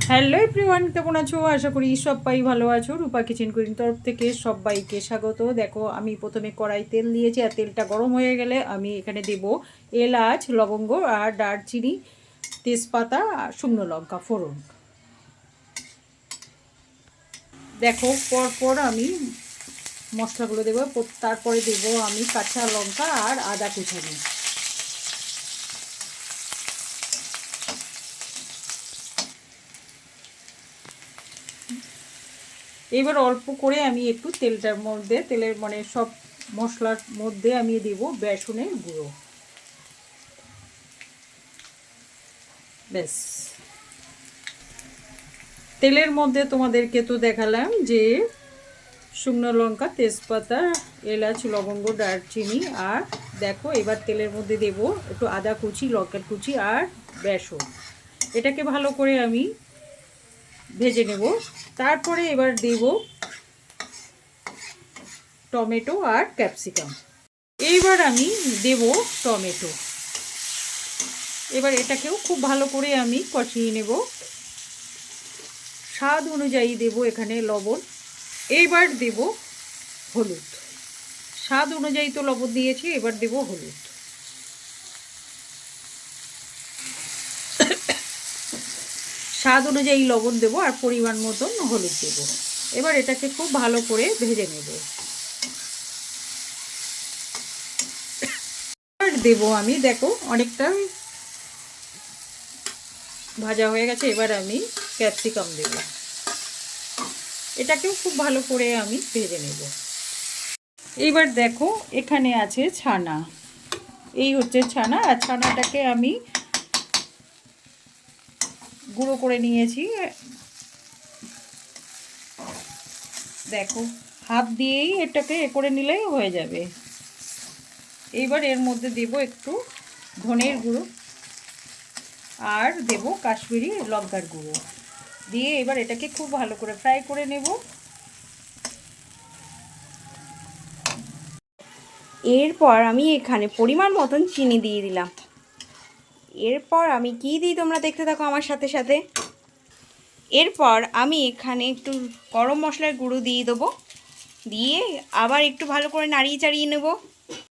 Hello everyone, কেমন আছো? আশা করি সবাই ভালো আছো। রূপা কিচেন কুইন তরফ থেকে সবাইকে স্বাগত। দেখো, আমি প্রথমে কড়াই তেল দিয়েছি, আর তেলটা গরম হয়ে গেলে আমি এখানে দেব এলাচ, লবঙ্গ আর দারচিনি, তেজপাতা আর শুকনো লঙ্কা ফোড়ন। দেখো, পরপর আমি মশলাগুলো দেবো, তারপরে দেবো আমি কাঁচা লঙ্কা আর আদা কুচানো। এবার অল্প করে আমি একটু তেলের মানে সব মশলার মধ্যে আমি দেব বেসনের গুঁড়ো। ব্যাস, তেলের মধ্যে তোমাদেরকে তো দেখালাম যে শুকনো লঙ্কা, তেজপাতা, এলাচ, লবঙ্গ, দারচিনি। আর দেখো, এবার তেলের মধ্যে দেব একটু আদা কুচি, লঙ্কার কুচি আর বেসন। এটাকে ভালো করে আমি ভেজে নেব। তারপরে এবার দেব টমেটো আর ক্যাপসিকাম। এইবার আমি দেব টমেটো। এবার এটাকেও খুব ভালো করে আমি কষিয়ে নেব। স্বাদ অনুযায়ী দেব এখানে লবণ। এইবার দেব হলুদ। স্বাদ অনুযায়ী তো লবণ দিয়েছি, এবার দেব হলুদ। স্বাদ অনুযায়ী লবণ দেব আর পরিমাণ মতন হলুদ দেব। এবার এটাকে খুব ভালো করে ভেজে নেব। এবার দেব আমি, দেখো অনেকটা ভাজা হয়ে গেছে। এবার আমি ক্যাপসিকাম দেব। এটাকেও খুব ভালো করে আমি ভেজে নেব। এইবার দেখো, এখানে আছে ছানা। এই হচ্ছে ছানা, আর ছানাটাকে আমি গুঁড়ো করে নিয়েছি। দেখো, হাত দিয়েই এটাকে করে নিলেই হয়ে যাবে। এইবার এর মধ্যে দেব একটু ধনের গুঁড়ো আর দেব কাশ্মীরি লঙ্কার গুঁড়ো দিয়ে এবার এটাকে খুব ভালো করে ফ্রাই করে নেব। এরপর আমি এখানে পরিমাণ মতন চিনি দিয়ে দিলাম। এরপর আমি কি দিই তোমরা দেখতে থাকো আমার সাথে সাথে। এরপর আমি এখানে একটু গরম মশলার গুঁড়ো দিয়ে দেবো, দিয়ে আবার একটু ভালো করে নাড়িয়ে চাড়িয়ে নেব।